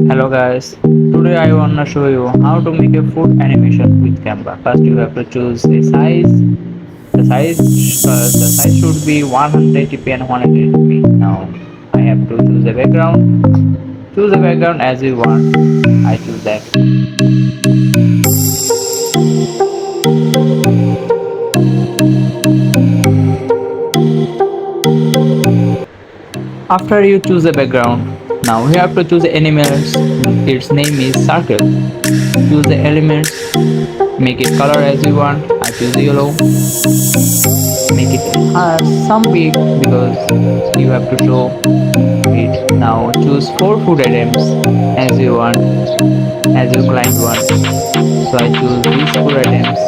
Hello guys, today I wanna show you how to make a food animation with Canva. First you have to choose a size. The size should be 180p and 180p. Now I have to choose a background. Choose a background as you want. I choose that. After you choose a background, now you have to choose animals. Its name is circle. Choose the elements. Make it color as you want. I choose yellow. Make it some big because you have to show it. Now choose 4 food items as you want, as your client wants. So I choose these food items.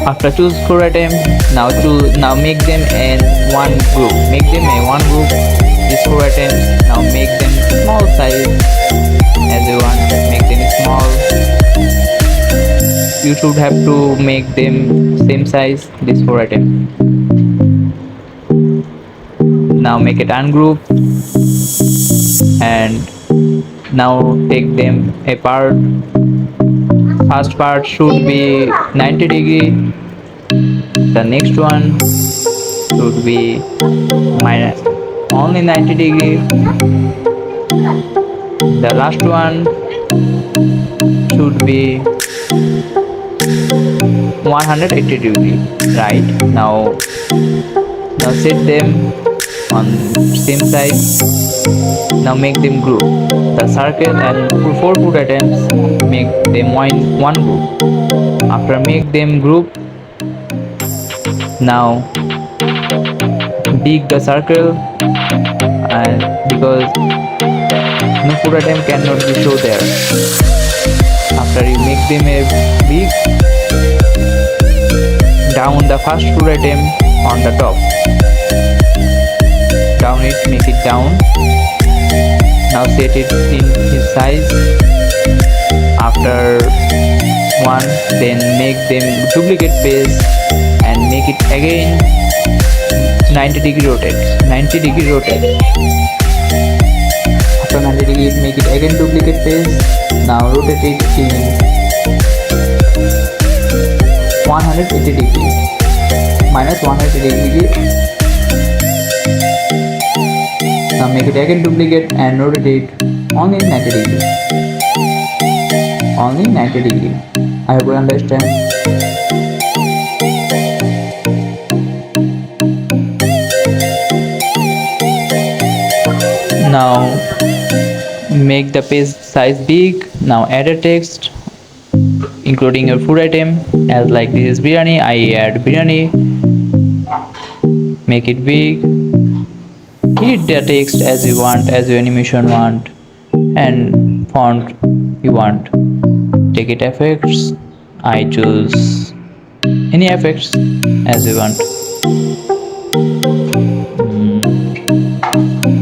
After choose 4 item, now make them in one group. Make them in one group. These 4 items. Now make them small size as you want. Make them small. You should have to make them same size. These 4 items. Now make it ungroup and now take them apart. First part should be 90°. The next one should be minus only 90°. The last one should be 180°. Right now set them on same size. Now make them group. The circle and 4 food items, make them one group. After make them group, now dig the circle, and because no food item cannot be shown there. After you make them a big, down the first food item on the top. Down it, make it down. Now set it in his size. After one, then make them duplicate paste and make it again 90° rotate. 90° rotate. After 90°, make it again duplicate paste. Now rotate it in 180°. Minus 180°. Now make it again duplicate and rotate it only 90°. Only 90°. I hope you understand. Now make the page size big. Now add a text including your food item, as like this is biryani. I add biryani. Make it big. Hit the text as you want, as your animation want, and font you want. Take it effects. I choose any effects as you want.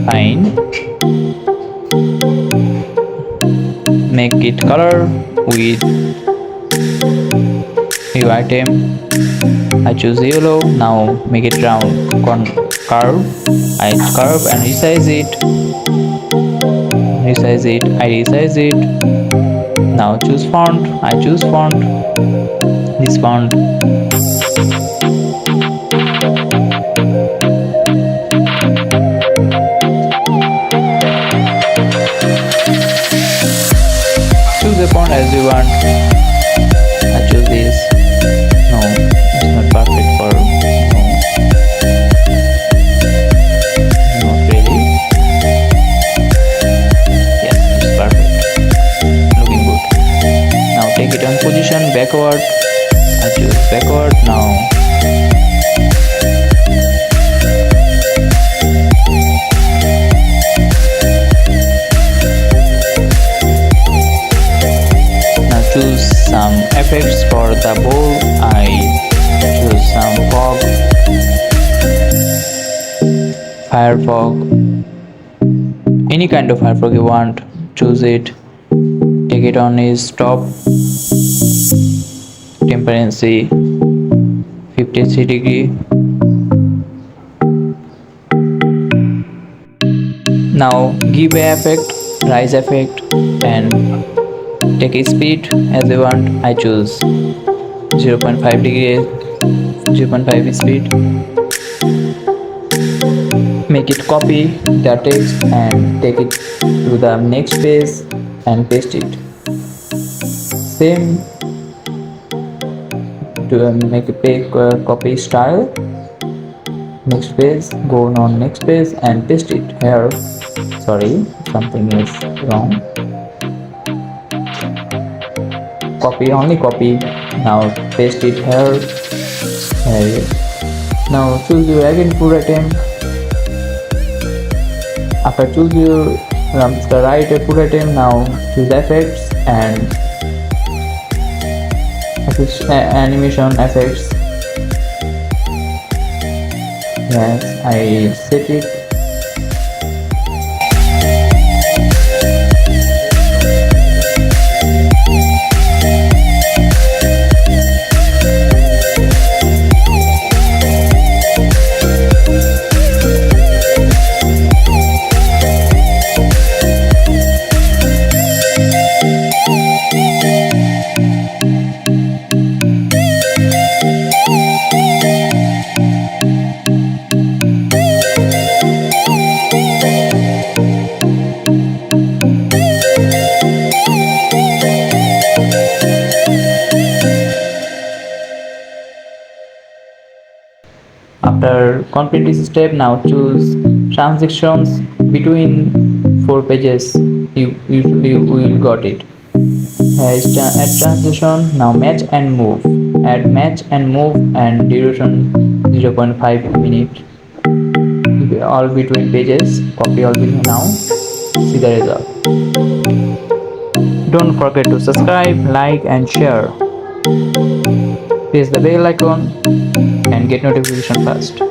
Fine. Make it color with new item. I choose yellow. Now make it round curve. I curve and resize it. I resize it. Now choose font. I choose font. This font. Choose a font as you want. I choose this. No, it's not perfect for not really. Yes, it's perfect. Looking good. Now take it on position backward. I choose backward now. effects for the bowl. I choose some fog, fire fog, any kind of fire fog you want. Choose it. Take it on is top, temperature 53 degree. Now give a effect, rise effect, and take a speed as you want. I choose 0.5 degree, 0.5 speed. Make it copy the text and take it to the next page and paste it. Same to make a page copy style. Next page, go on next page and paste it here. Sorry, something is wrong. Copy, only copy. Now paste it here. Here. Now choose your again food item. After choose your the right food item, now choose effects and animation effects. Yes, I set it. After complete this step, now choose transactions between 4 pages. You will got it. Add transition. Now match and move. Add match and move and duration 0.5 minute. All between pages. Copy all between now. See the result. Don't forget to subscribe, like and share. Press the bell icon and get notification first.